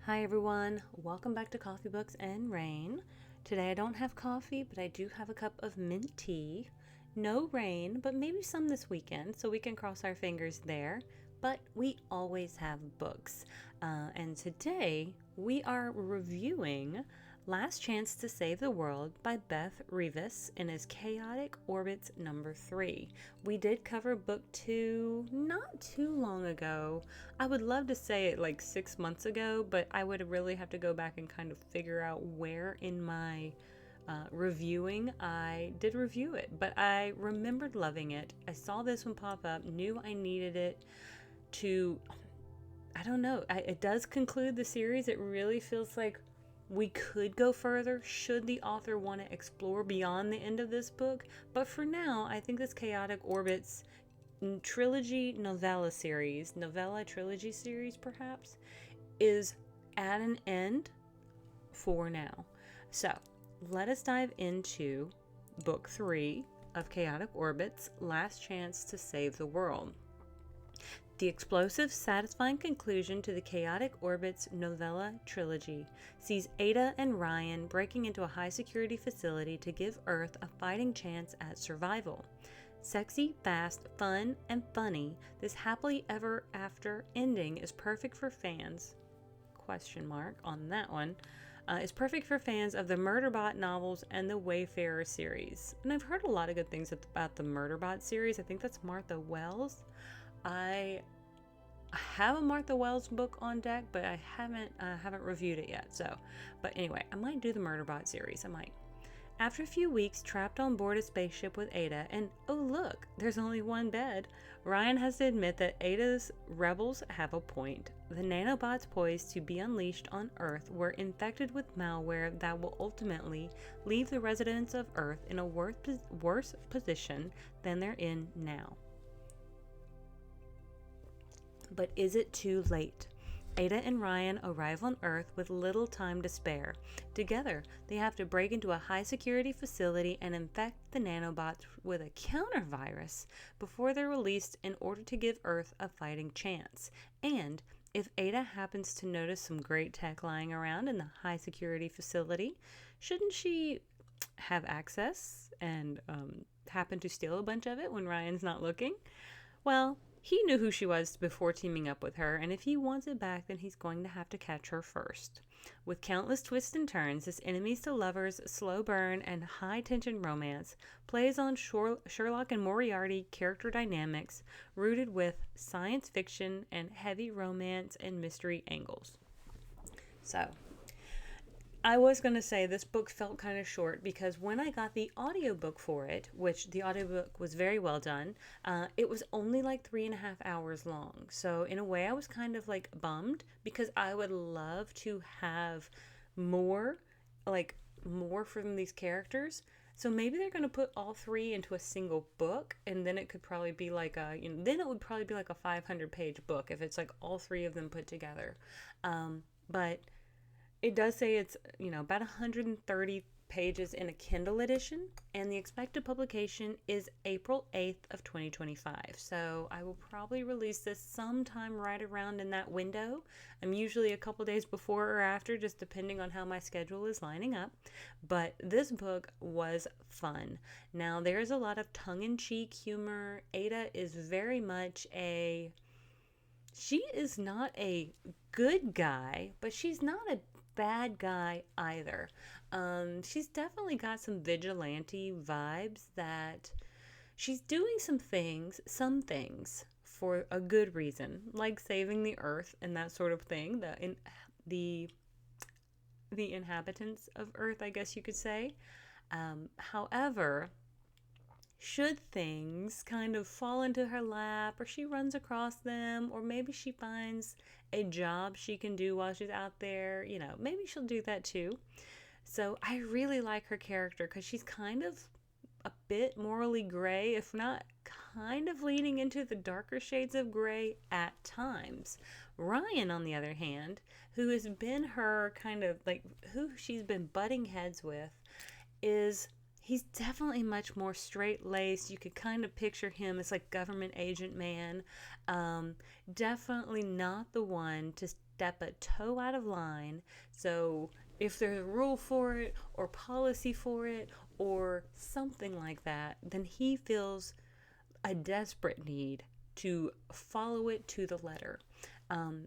Hi everyone, welcome back to Coffee Books and Rain. Today I don't have coffee, but I do have a cup of mint tea. No rain, but maybe some this weekend, so we can cross our fingers there. But we always have books. And today we are reviewing Last Chance to Save the World by Beth Revis in his Chaotic Orbits number 3. We did cover book 2 not too long ago. I would love to say it like 6 months ago, but I would really have to go back and kind of figure out where in my reviewing I did review it. But I remembered loving it. I saw this one pop up, knew I needed it to, I don't know, it does conclude the series. It really feels like we could go further should the author want to explore beyond the end of this book. But for now, I think this Chaotic Orbits trilogy novella trilogy series perhaps, is at an end for now. So let us dive into book 3 of Chaotic Orbits, Last Chance to Save the World. The explosive, satisfying conclusion to the Chaotic Orbits novella trilogy sees Ada and Ryan breaking into a high-security facility to give Earth a fighting chance at survival. Sexy, fast, fun, and funny, this happily ever after ending is perfect for fans. Question mark on that one. Is perfect for fans of the Murderbot novels and the Wayfarer series. And I've heard a lot of good things about the Murderbot series. I think that's Martha Wells. I have a Martha Wells book on deck, but I haven't reviewed it yet. So, but anyway, I might do the Murderbot series. I might. After a few weeks trapped on board a spaceship with Ada, and oh look, there's only one bed, Ryan has to admit that Ada's rebels have a point. The nanobots poised to be unleashed on Earth were infected with malware that will ultimately leave the residents of Earth in a worse position than they're in now. But is it too late? Ada and Ryan arrive on Earth with little time to spare. Together, they have to break into a high-security facility and infect the nanobots with a counter-virus before they're released in order to give Earth a fighting chance. And if Ada happens to notice some great tech lying around in the high-security facility, shouldn't she have access and happen to steal a bunch of it when Ryan's not looking? Well, he knew who she was before teaming up with her, and if he wants it back, then he's going to have to catch her first. With countless twists and turns, this enemies to lovers, slow burn, and high-tension romance plays on Sherlock and Moriarty character dynamics rooted with science fiction and heavy romance and mystery angles. So, I was going to say this book felt kind of short because when I got the audiobook for it, which the audiobook was very well done, it was only like 3.5 hours long. So in a way I was kind of like bummed because I would love to have more from these characters. So maybe they're going to put all 3 into a single book, and then it could probably be like then it would probably be like a 500-page book if it's like all 3 of them put together. But it does say it's, about 130 pages in a Kindle edition, and the expected publication is April 8th of 2025. So I will probably release this sometime right around in that window. I'm usually a couple days before or after, just depending on how my schedule is lining up. But this book was fun. Now, there's a lot of tongue-in-cheek humor. Ada is very much she is not a good guy, but she's not a bad guy either. She's definitely got some vigilante vibes that she's doing some things for a good reason, like saving the Earth and that sort of thing. The inhabitants of Earth, I guess you could say. However, should things kind of fall into her lap, or she runs across them, or maybe she finds a job she can do while she's out there, maybe she'll do that too. So I really like her character because she's kind of a bit morally gray, if not kind of leaning into the darker shades of gray at times. Ryan, on the other hand, who has been her kind of like who she's been butting heads with, he's definitely much more straight-laced. You could kind of picture him as like government agent man. Definitely not the one to step a toe out of line. So if there's a rule for it or policy for it or something like that, then he feels a desperate need to follow it to the letter,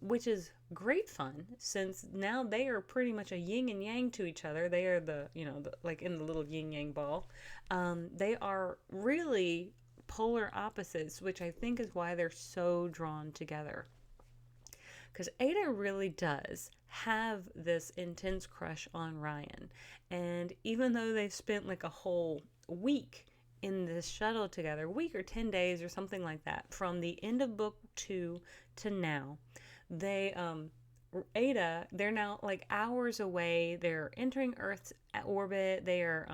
which is great fun since now they are pretty much a yin and yang to each other. They are like in the little yin yang ball. They are really polar opposites, which I think is why they're so drawn together. Because Ada really does have this intense crush on Ryan. And even though they've spent like a whole week in this shuttle together, a week or 10 days or something like that, from the end of book 2 to now, they, Ada, they're now like hours away. They're entering Earth's orbit. They are,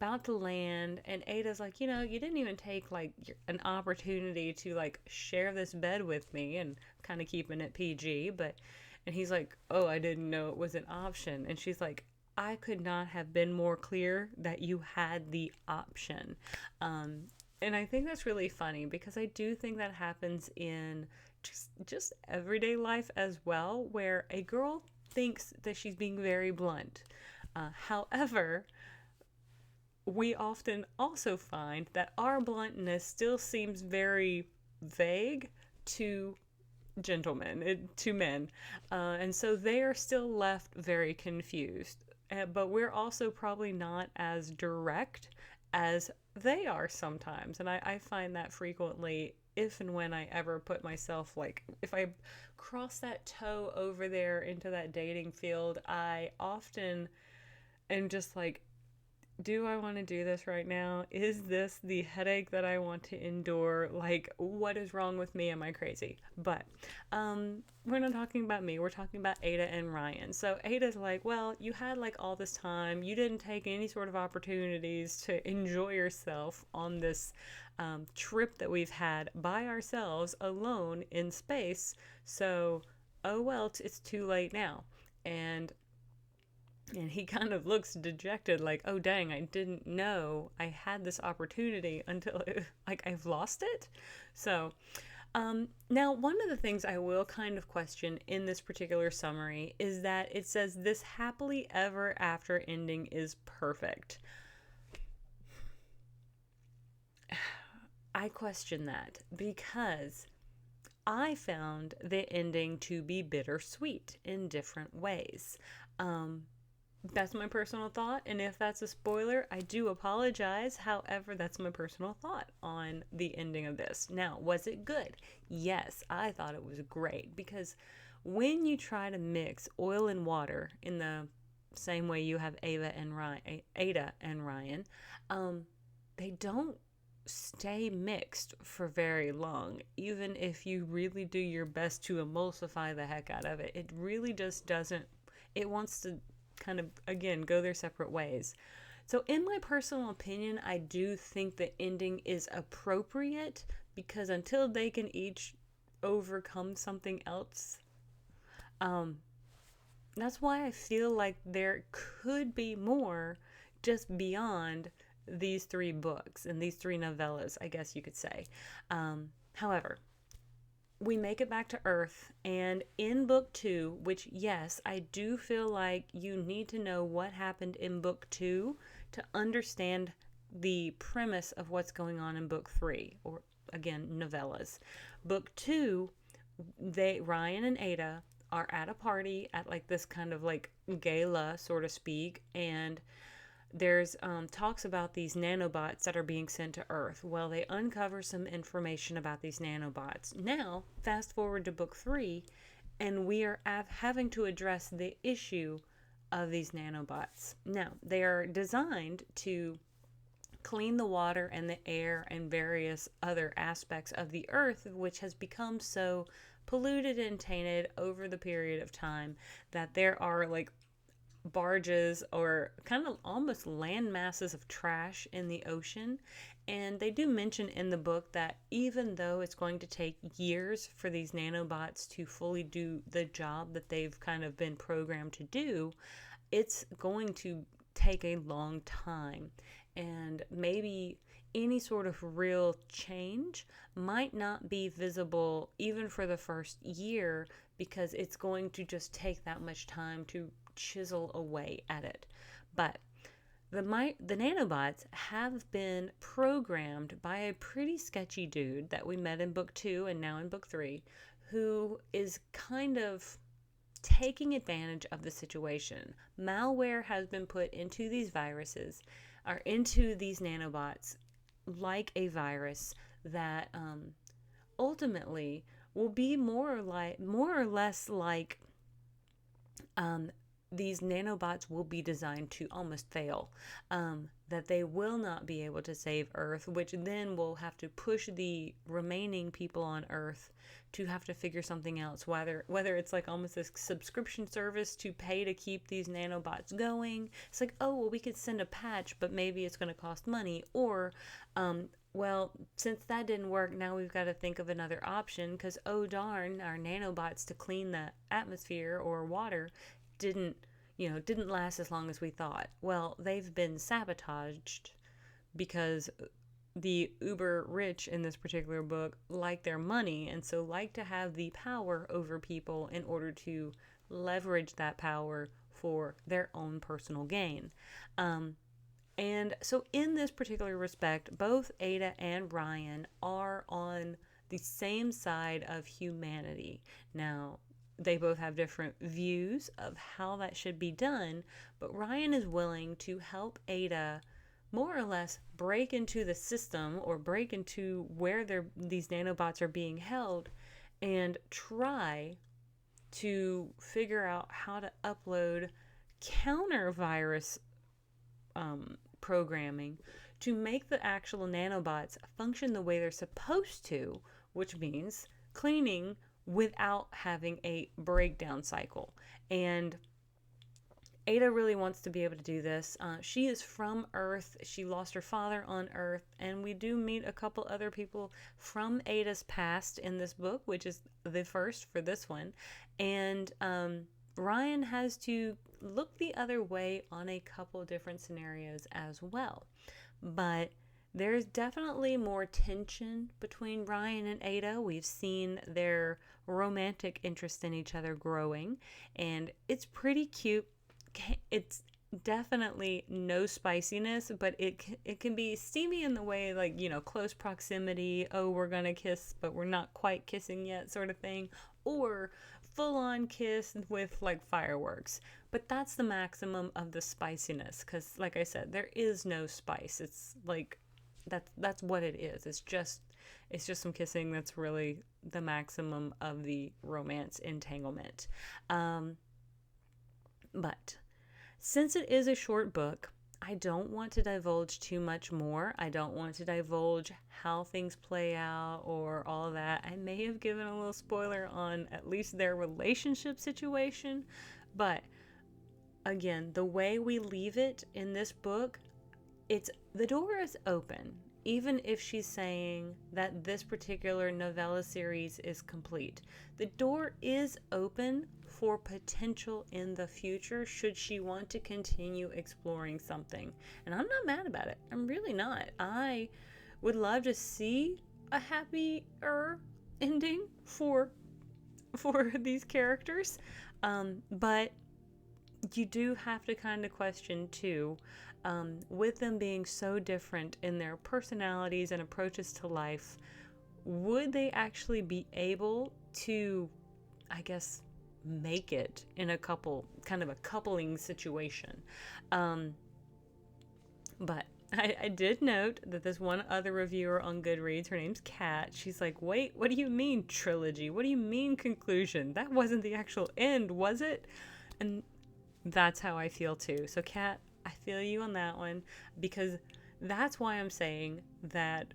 about to land, and Ada's like, you didn't even take like an opportunity to like share this bed with me, and kind of keeping it PG, and he's like, oh, I didn't know it was an option. And she's like, I could not have been more clear that you had the option. And I think that's really funny because I do think that happens in just everyday life as well, where a girl thinks that she's being very blunt. However, we often also find that our bluntness still seems very vague to gentlemen, to men. And so they are still left very confused. But we're also probably not as direct as they are sometimes. And I find that frequently if and when I ever put myself, like, if I cross that toe over there into that dating field, I often am just like, do I want to do this right now? Is this the headache that I want to endure? Like, what is wrong with me? Am I crazy? But we're not talking about me. We're talking about Ada and Ryan. So Ada's like, well, you had like all this time. You didn't take any sort of opportunities to enjoy yourself on this trip that we've had by ourselves alone in space. So, oh well, it's too late now. And he kind of looks dejected, like, oh, dang, I didn't know I had this opportunity until, like, I've lost it. So, now, one of the things I will kind of question in this particular summary is that it says this happily ever after ending is perfect. I question that because I found the ending to be bittersweet in different ways. That's my personal thought, and if that's a spoiler, I do apologize. However, that's my personal thought on the ending of this. Now, was it good? Yes, I thought it was great, because when you try to mix oil and water in the same way you have Ada and Ryan, they don't stay mixed for very long, even if you really do your best to emulsify the heck out of it. It really just doesn't. It wants to kind of, again, go their separate ways. So in my personal opinion, I do think the ending is appropriate, because until they can each overcome something else, that's why I feel like there could be more just beyond these 3 books and these 3 novellas, I guess you could say. However, we make it back to Earth, and in book 2, which, yes, I do feel like you need to know what happened in book 2 to understand the premise of what's going on in book 3, or again, novellas. Book 2, Ryan and Ada are at a party at like this kind of like gala, so to speak, and there's talks about these nanobots that are being sent to Earth. Well, they uncover some information about these nanobots. Now, fast forward to book 3, and we are having to address the issue of these nanobots. Now, they are designed to clean the water and the air and various other aspects of the Earth, which has become so polluted and tainted over the period of time that there are like barges or kind of almost land masses of trash in the ocean. And they do mention in the book that even though it's going to take years for these nanobots to fully do the job that they've kind of been programmed to do, it's going to take a long time, and maybe any sort of real change might not be visible even for the first year, because it's going to just take that much time to chisel away at it. But the nanobots have been programmed by a pretty sketchy dude that we met in book 2 and now in book 3, who is kind of taking advantage of the situation. Malware has been put into these viruses, or into these nanobots, like a virus that ultimately will be more or less like these nanobots will be designed to almost fail, that they will not be able to save Earth, which then will have to push the remaining people on Earth to have to figure something else, whether it's like almost a subscription service to pay to keep these nanobots going. It's like, oh, well, we could send a patch, but maybe it's going to cost money. Or well, since that didn't work, now we've got to think of another option, because oh darn, our nanobots to clean the atmosphere or water didn't last as long as we thought. Well, they've been sabotaged because the uber rich in this particular book like their money, and so like to have the power over people in order to leverage that power for their own personal gain. And so in this particular respect, both Ada and Ryan are on the same side of humanity. Now, they both have different views of how that should be done, but Ryan is willing to help Ada more or less break into the system, or break into where these nanobots are being held, and try to figure out how to upload counter virus programming to make the actual nanobots function the way they're supposed to, which means cleaning without having a breakdown cycle. And Ada really wants to be able to do this. She is from Earth. She lost her father on Earth, and we do meet a couple other people from Ada's past in this book, which is the first for this one. And Ryan has to look the other way on a couple different scenarios as well. But there's definitely more tension between Ryan and Ada. We've seen their romantic interest in each other growing, and it's pretty cute. It's definitely no spiciness, but it can be steamy in the way, like, close proximity, oh, we're gonna kiss, but we're not quite kissing yet sort of thing, or full-on kiss with like fireworks. But that's the maximum of the spiciness, because like I said, there is no spice. It's like that's what it is. It's just some kissing. That's really the maximum of the romance entanglement. But since it is a short book, I don't want to divulge too much more. I don't want to divulge how things play out or all that. I may have given a little spoiler on at least their relationship situation, but again, the way we leave it in this book, the door is open. Even if she's saying that this particular novella series is complete, the door is open for potential in the future should she want to continue exploring something. And I'm not mad about it. I'm really not. I would love to see a happier ending for these characters. But you do have to kind of question too, with them being so different in their personalities and approaches to life, would they actually be able to, I guess, make it in a coupling situation? But I did note that this one other reviewer on Goodreads, her name's Kat, she's like, wait, what do you mean trilogy? What do you mean conclusion? That wasn't the actual end, was it? And that's how I feel too. So Kat, I feel you on that one, because that's why I'm saying that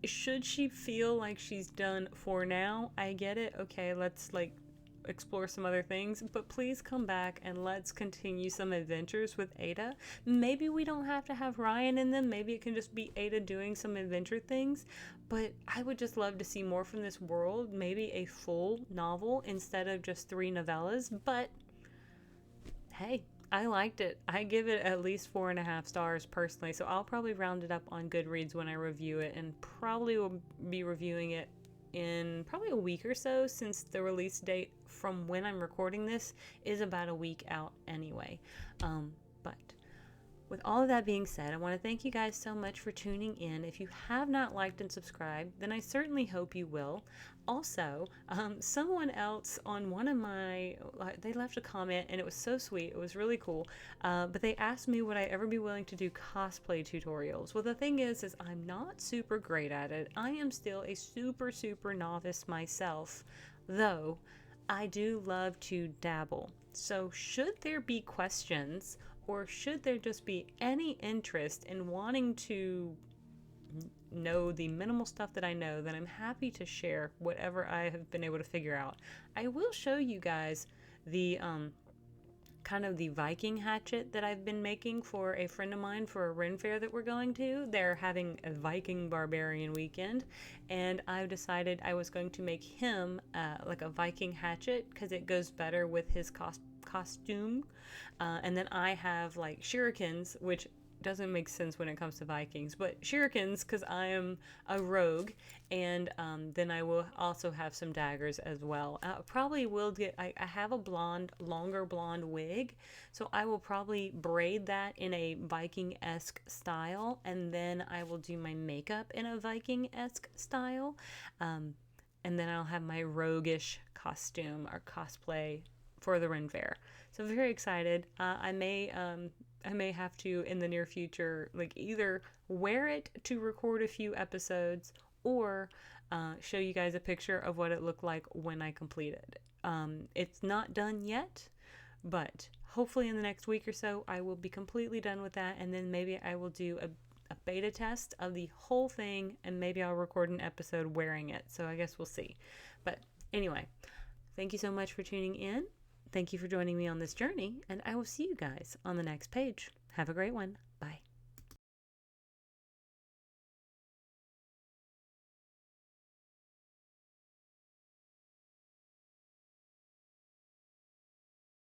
should she feel like she's done for now, I get it. Okay, let's explore some other things, but please come back and let's continue some adventures with Ada. Maybe we don't have to have Ryan in them. Maybe it can just be Ada doing some adventure things, but I would just love to see more from this world. Maybe a full novel instead of just 3 novellas, but hey, I liked it. I give it at least 4.5 stars personally, so I'll probably round it up on Goodreads when I review it, and probably will be reviewing it in probably a week or so, since the release date from when I'm recording this is about a week out anyway. But with all of that being said, I want to thank you guys so much for tuning in. If you have not liked and subscribed, then I certainly hope you will. Also, someone else on one of my, they left a comment and it was so sweet. It was really cool. But they asked me would I ever be willing to do cosplay tutorials. Well, the thing is I'm not super great at it. I am still a super, super novice myself, though I do love to dabble. So should there be questions, or should there just be any interest in wanting to know the minimal stuff that I know, then I'm happy to share whatever I have been able to figure out. I will show you guys the kind of the Viking hatchet that I've been making for a friend of mine for a Ren fair that we're going to. They're having a Viking barbarian weekend, and I've decided I was going to make him like a Viking hatchet because it goes better with his costume. And then I have like shurikens, which doesn't make sense when it comes to Vikings, but shurikens because I am a rogue, and then I will also have some daggers as well. Probably will get, I have a longer blonde wig, so I will probably braid that in a Viking-esque style, and then I will do my makeup in a Viking-esque style, and then I'll have my roguish costume or cosplay for the Ren Fair. So very excited. I may have to in the near future like either wear it to record a few episodes, or show you guys a picture of what it looked like when I completed. It's not done yet, but hopefully in the next week or so I will be completely done with that, and then maybe I will do a beta test of the whole thing, and maybe I'll record an episode wearing it. So I guess we'll see. But anyway, thank you so much for tuning in. Thank you for joining me on this journey, and I will see you guys on the next page. Have a great one. Bye.